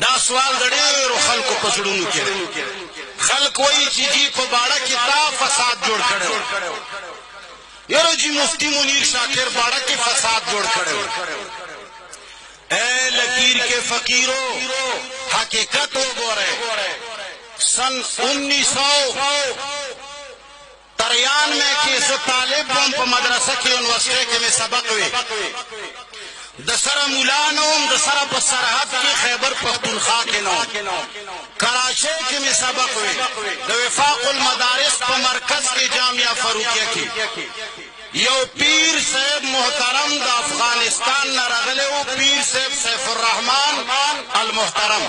دا سوال د ډېرو خلکو په زړونو کې دی. خلک وایي چې جی په باړه کې تا فساد جوړ کړی و. یاره جی مفتی منیر شاکر باړه کې فساد جوړ کړی و. اے لکیر کے فقیرو حقیقت وګورئ. سن 1993 کې زه طالب وم په مدرسه کې یونیورسټۍ کې مې سبق وی. د سره مولا نه وم، د سره په سرحد کې خیبر پختونخوا کې نه وم. کراچۍ کې مې سبق وی. د وفاق المدارس په مرکز کې جامعه فاروقیه کې یو پیر صاحب محترم د افغانستان نه راغلی و، پیر صاحب سیف الرحمن المحترم،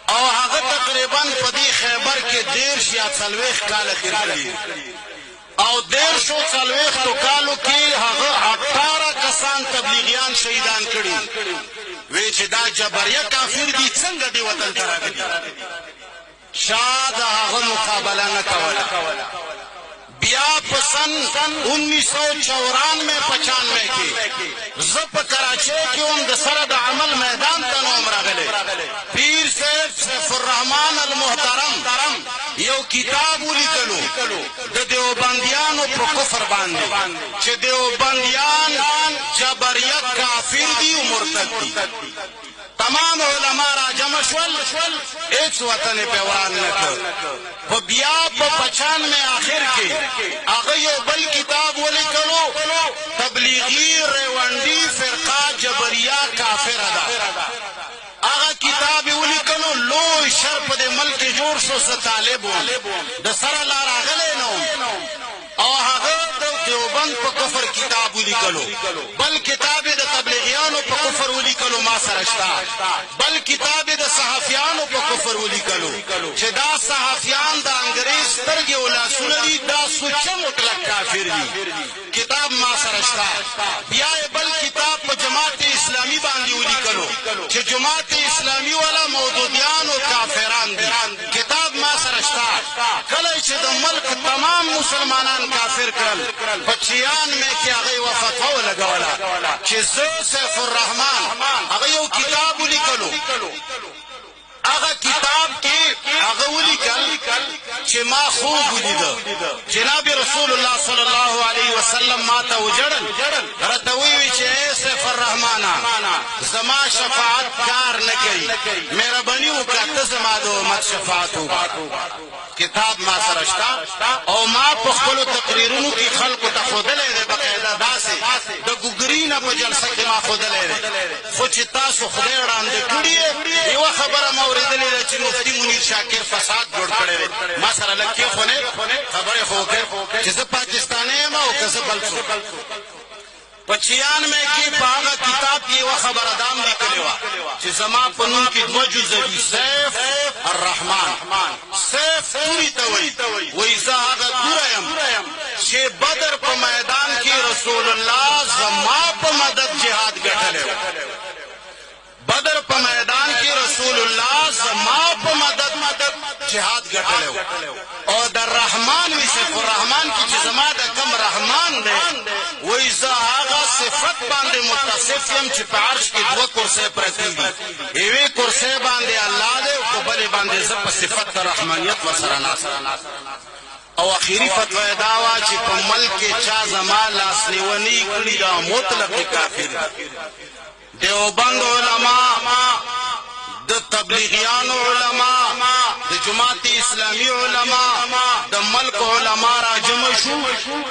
او هغه تقریبا په دې خیبر کې 13 یا 40 کاله تیر کړي، او 13 کالو کې هغه 18 کسان تبلیغیان شهیدان کړي. وی چې دا جبریه کافر دي، څنګه دی وطن ته راغلي؟ شاید هغه مقابله نه کوله. بیا په سن 1994-95 کې زه په کراچۍ کې وم، د سره د عمل میدان ته نوم راغلی. پیر صاحب سیف الرحمن المحترم یو کتاب ولیکلو د دیوبندیانو په کفر باندې چې دیوبندیان جبریت کافر دي او مرتد دي. تمام علماء را جمع شول، هیڅ وطن په وران نه کړ. په بیا په 95 آخر کې هغه یو بل کتاب ولیکلو، تبلیغی ریوانډي فرقه جبریه کافره ده. هغه کتاب ولیکلو، لوی شر په دې ملک جوړ شو. زه طالب وم، د سره لا راغلی نه وم، او هغه د دیوبند په کفر کتاب ولیکلو. بل کتاب د تبلیغیانو په کفر ولیکلو ما سره شته. بل کتاب د صحافیانو په کفر ولیکلو چې دا صحافیان د انګریز سترګې او لاسونه دي، دا سوچه مطلق کافر دي. کتاب ما سره شته. بیا بل کتاب په جماعت اسلامی باندې ولیکلو چې جماعت اسلامی والا مودودیان او کافران دي. کتاب ما سره شته. کله چې د ملک تمام مسلمانان کافر کړل، په 96 کې هغه یوه فتوا ولګوله چې زه سیف الرحمن هغه یو کتاب ولیکلو. هغه کتاب کې هغه ولیکل چې ما خوب ولیده، جناب رسول الله صلی الله علیه وسلم ما ته وجړل، راته ویوي چې ای سیف الرحمانه زما شفاعت کار نه کوي، مهرباني وکړه ته زما د امت شفاعت وکړه. کتاب ما سره شته، او ما په خپلو تقریرونو کې خلکو ته ښودلی دی بقاعده داسې د ګوګري نه په جلسه کې ما ښودلی دی. خو چې تاسو خدای وړاندې کړي یوه خبره ما اورېدلې ده چې مفتي منیر شاکر فساد جوړ کړی دی. ما سره لږ کېښونې خبرې خو وکړې چې زه پاکستانی یم او که زه بل څوک. په 96 کې په هغه کتاب کې یوه خبره دام لیکلې وه چې زما په نوم کې 2 جزه دي، سیف الرحمن. سیف توري ته وایي، وایي زه هغه توره یم چې بدر په میدان کې رسول الله زما په مدد جهاد ګټلی و. بدر په میدان کې رسول الله زما په مدد جهاد ګټلی و. او د رحمان وی سیف الرحمن کې چې زما د کم رحمان دی، وایي زه هغه صفت باندې متصف یم چې په عرش کې 2 کرسۍ پرتې دي. یوې کرسۍ باندې الله دی او په بلې باندې زه په صفت د رحمانیت ورسره ناست. او اخیری فتوا دا وه چې په ملک کې چا زما لاسنیونی کړي دا مطلق کافر. دیوبند علما، د تبلیغیانو علما، د جماعت اسلامی علما، د ملک علما را جمع شو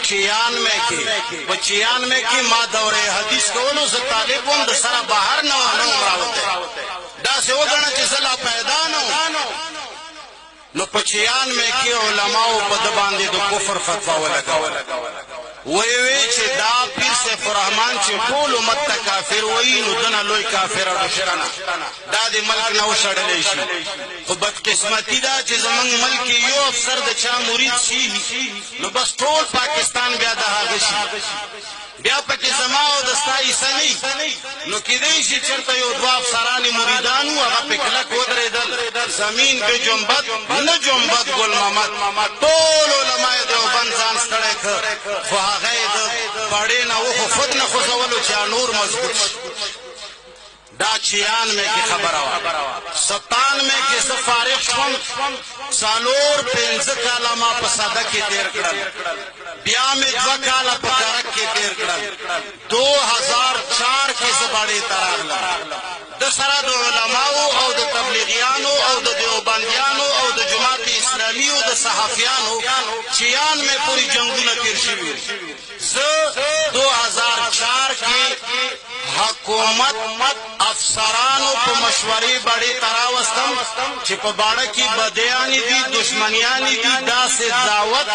96 کې. په 96 کې ما دوره حدیث کولو، زه طالب وم، د سره بهر نه وم راوتی. داسې وګڼه چې زه لا پیدا نه وم. نو په 96 کې علماو په ده باندې د کفر فتوا ولګوله. وی چې دا پیر سیف الرحمن چې ټول امت ته کافر وایي، نو دنه لوی کافر او دشمن دا د ملک نه وشړلی شي. خو بدقسمتي ده چې زمونږ ملک یو افسر د چا مرید شي، نو بس ټول پاکستان بیا د هغه شي. بیا پکې زما او د ستا حصه نه، نو کیدای شي چېرته یو 2 افسران مریدان وو، هغه پې کلک ودرېدل. زمین به جنبد نه جنبد ګل محمد، ټول علماء دیوبند ځان ستړی کړ، خو هغه یې د باړې نه وخو خود نه خوځولو چې نور مضبوط شي. دا 96 کې خبره وه 97 کې زه فارغ شوم 4-5 کاله ما په ساده کې تېر کړل بیا مې 2 کاله په کرک کې تېر کړل 2004 کې زه باندې ته راغلم د سره د علماو او د تبلیغیانو او د دیوبندیانو او د جماعت اسلامي او د صحافیانو 96 پوری جنگونه تیر شوي زه 2004 کې حکومت افسرانو په مشورې باندې تراوستم چې په باړه کې بدیانی دي دشمنیانی دي داسې دعوت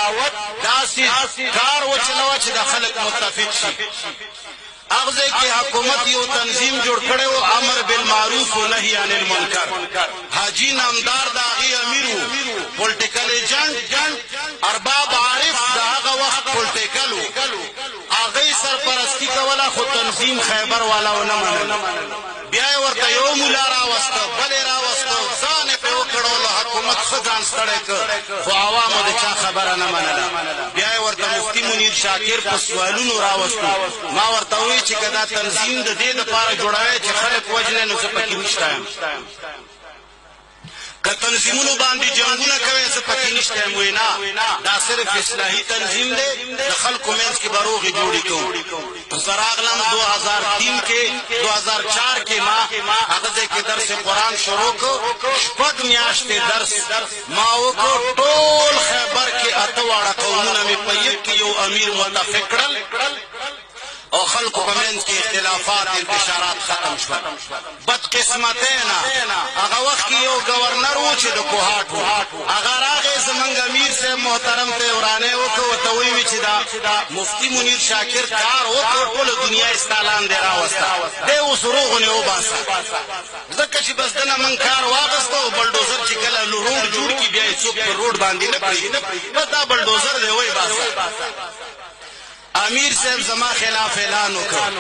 داسې کار وچلوه چې د خلک متفق شي اغزه کې حکومت یو تنظیم جوړ کړی و امر بالمعروف و نهی عن المنکر حاجی نامدار د هغې امیر و پولیټیکل ایجنټ ارباب عارف د هغه وخت پولیټیکل و هغې سرپرستي کوله خو تنظیم خیبر والا ونه منل بیا یې ورته یو مولا راوسته بل یې راوسته ځان یې پرې وکړو له حکومت ښه ځان ستړی کړ خو عوامو د چا خبره نه منله بیا یې ورته مفتي منیر شاکر په سوالونو راوستو ما ورته وویل چې که دا تنظیم د دې دپاره جوړوی چې خلک وژنې نو زه پکې نشته یم که تنظیمونو باندې جنګونه کوي زه پکې نشته یم وایي نه دا صرف اصلاحي تنظیم دی د خلکو منځ کې به روغې جوړې کوم زه راغلم 2003 کې 2004 کې ما هغه ځای کې درس قرآن شروع کړ 6 میاشتې درس ما وکړ ټول خیبر کې 8 واړه قومونه مې په یک کې یو امیر متفق کړل او خلقو په منځ کې اختلافات انتشارات ختم شول بدقسمتینا هغه وخت کې یو گورنر و چې د کوهاټ و هغه راغی زمونږ امیر صاحب محترم ته ورانه وکړ ورته ویې چې دا مفتی منیر شاکر کار وکړ ټوله دنیا یې ستا لاندې راوسته دی اوس روغونې وباسه ځکه چې بس دنه من کار واغسته او بلډوزر چې کله روډ جوړ کړي بیا یې څوک پر روډ باندې نه پرېږدي بس دا بلډوزر دی وایي باسه امیر صاحب زما خلاف اعلان وکړ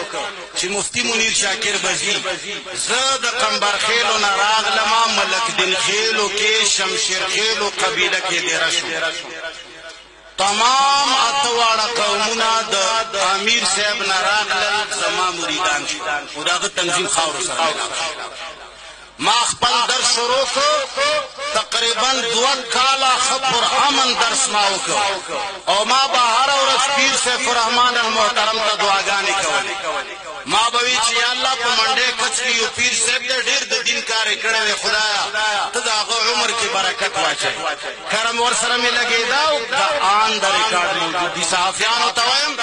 چې مفتی منیر شاکر بزي زه د قمبرخیلو نه راغلمه ملکدین خیلو کې شمشیر خیلو قبیله کې دېره شوم تمام 8 واړه قومونه د امیر صاحب نه راغلل زما مریدان شو او د هغه تنظیم خاورو سره ما خپل درس شروع کړ تقریبا 2 کاله ښه پر امن درس ما وکړ او ما به هره ورځ پیر سیف الرحمن المحترم ته دعاګانې کولې ما به وی چې یا الله په منډې کچ کې یو پیر صاحب دی ډېر د دین کار یې کړی دی خدایه ته د هغه عمر کې برکت واچوې کرم ورسره مې لګېده او دا آن د ریکارډ موجود دي صحافیانو ته وایم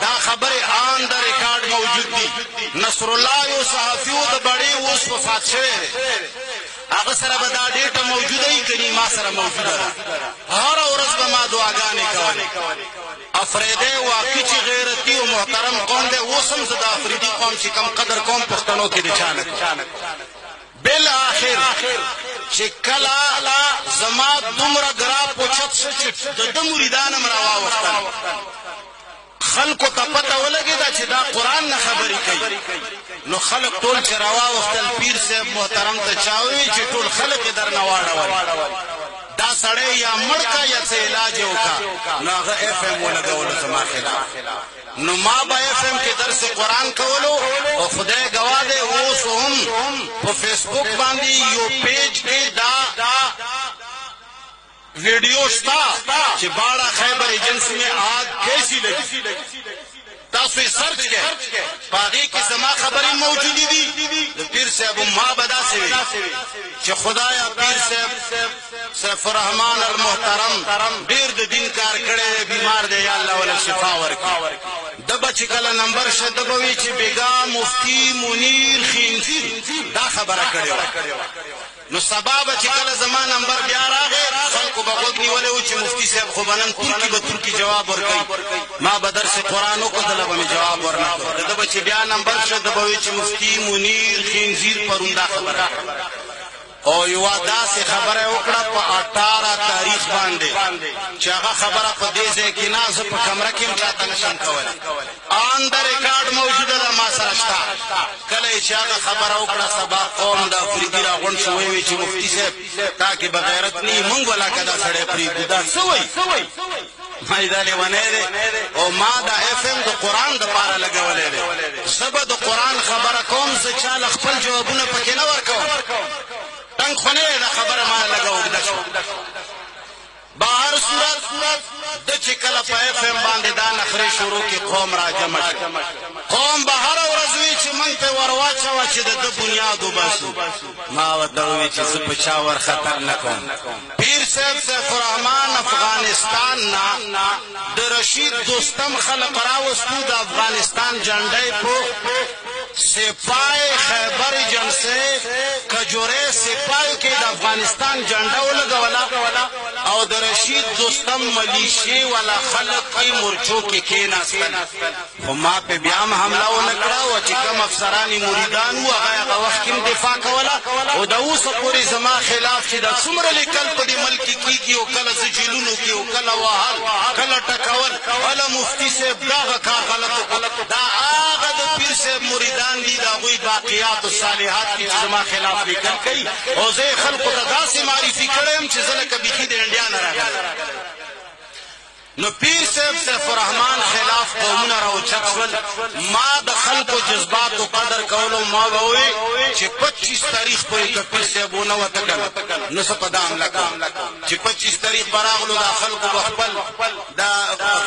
دا خبرې آن د ریکارډ موجود دي نصر الله یو صحافي و د بړې اوس وفات شوی دی هغه سره به دا ډیټه موجوده وي که ما سره موجوده ده هره ورځ به ما دعاګانې کولې افریدی واقعي چې غیرتي او محترم قوم دی اوس هم زه د افریدي قوم چې کم قدر کوم پښتنو کې د چا نه بالاخر چې کله زما دومره ګراپ اوچت شو چې د ده مریدان هم راواوښتل خلکو ته پته ولګېده چې دا قرآن نه خبرې کوي نو خلک ټول چې راواوښتل پیر صاحب محترم ته چا وویل چې ټول خلک یې درنه واړول دا سړی یا مړ کا یا څه علاج یې وکړه نو هغه اف ایم ولګولو زما خلاف نو ما به اف ایم کې درس قرآن کولو او خدای ګواه دی اوس هم په فیسبوک باندې یو پیج کې دا ویڈیو شتا چې باڑا خیبر ایجنسی میں آگ کیسی لگی تاسو سرچ کې باغی کې زما خبرې موجودې دي د پیر صاحب ما بدا سوي چې خدایا پیر صاحب سیف الرحمن المحترم ډیر د دین کار کړي بیمار دی یا الله ولا شفا ورکړي د بچ کله نمبر شد بوي چې بیگا مفتی منیر خینزیر دا خبره کړي نو سبب چې کله زما نمبر بیا راغی خلکو به غوږ نیولی و چې مفتی صاحب خو به نن ترکي به ترکي جواب ورکوي ما به درس قرآن وکړ دله به مې جواب ورنه کړ د ده به چې بیا نمبر شه ده به وایي چې مفتی منیر خینزیر پرون دا خبره او یوه داسې خبره یې وکړه په 18 تاریخ باندې چې هغه خبره په دې ځای کې نه زه په کمره کې هم چاته نشم کولی آن د ریکارډ موجوده ده ما سره شته کله یې چې هغه خبره وکړه سبا قوم د افریدي راغونډ شو ویې چې مفتي صاحب تا کې به غیرت نه وي موږ ولا که دا سړی پرېږدو دا څه وایي ما یې دا لیونی دی او ما دا اف ام د قرآن دپاره لګولی دی زه به د قرآن خبره کوم زه چاله خپل جوابونه پکې نه ورکوم تنګ خو نه دا خبره ما لږه اوږده شوه بهر صورت د چې کله په اف ام باندې دا نخرې شروع کې قوم را جمع شي قوم به هره ورځ وي چې موږ پې ور واچوه چې د ده بنیاد وباسو ما ورته وویل چې زه په چا ور خطر نه کوم پیر صاحب سیف الرحمن افغانستان نه د رشید دوستم خلق راوستو د افغانستان جنډۍ په سپای خیبر جنگ سے کجوره سپایو کې د افغانستان جنډه ولګوله او د رشید دوستم ملیشې والا خلق کې مورچو کې کېناستل خو ما په بیا هم حمله ونه کړه او چې کوم افسران مریدان وو هغه وخت کې دفاع کوله او د اوسه پورې زما خلاف چې دا څومره لیکل په دې ملک کېږي او کله زجیلونو کې او کله وهل کله ټکول ولا مفتي صاحب دغه کار غلط دا هغه د پیر صاحب مریدان دي د هغوی باقیات الصالحات کې چې زما خلاف لیکل کوي او زه خلکو ته داسې معرفي کړی یم چې زه لکه بیخي د انډیا نه راغلی نو پیر صاحب سیف الرحمن خلاف قومونه راوچت شول ما د خلکو جذباتو قدر کولو ما به ووایي چې 25 تاریخ پورې که پیر صاحب ونه وته کړه نو څه په دا حمله کوم چې 25 تاریخ به راغلو دا خلکو به خپل دا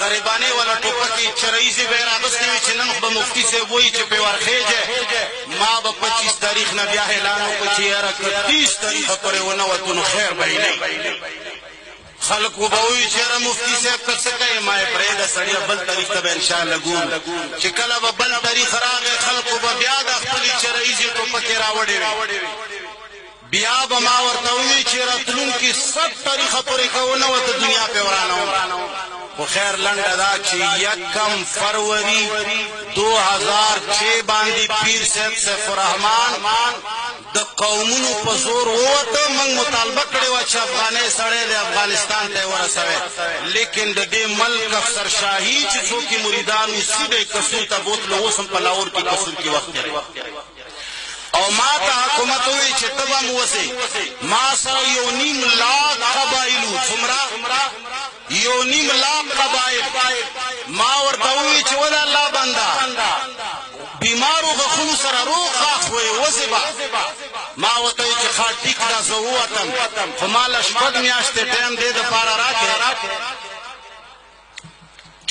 غریبانې والا ټوپکې چراییزې به یې راغوستې وي چې نن خو به مفتي صاحب وایي چې پې ورخېږئ ما به 25 تاریخ نه بیا اعلان وکړو چې یاره که 30 تاریخه پورې ونه وتو نو خیر به یې نه خلکو به وایي چې یاره مفتي صاحب ته څه کوې ما یې پرېږده سړیه بل تاریخ ته به انشاءالله ګورو چې کله به بل تاریخ راغی خلکو به بیا د خپلې چراییزې ټوپکې راوړې وي بیا به ما ورته ووایي چې راتلونکي 100 تاریخه پورې که ونه وته دنیا پې ورانوم خو خیر لنډه دا چې 1 فروری 2006 باندې پیر صاحب سیف الرحمن د قومونو په زور ووته موږ مطالبه کړې وه چې افغانۍ سړی د افغانستان ته یې ورسوی لیکن د دې ملک افسر شاهي چې څوک یې مریدان وي سیده یې قصور ته بوتلو اوس هم په لاهور کې قصور کې وخت تېروي او ما ته حکومت ووایي چې ته به م اوسې ما سره 1.5 لاک قبایل وو څومره 1.5 لاک قبایل ما ورته ووایي چې وده الله بنده بیمارو غخونو سره روغ غاښ وې وځې به ما ورته ووایي چې ښه ټیک ده زه ووتم خو ما له 6 میاشتې ټایم دې دپاره راکړې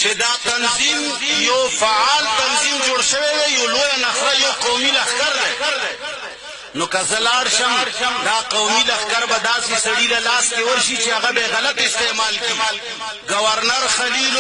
چې دا تنظیم یو فعال تنظیم جوړ شوی دی یو لویه نخره یو قومي لښکر دی نو که زه لاړ شم دا قومي لښکر به داسې سړي له لاس کې ورشي چې هغه به غلط استعمال کړي ګورنر خلیل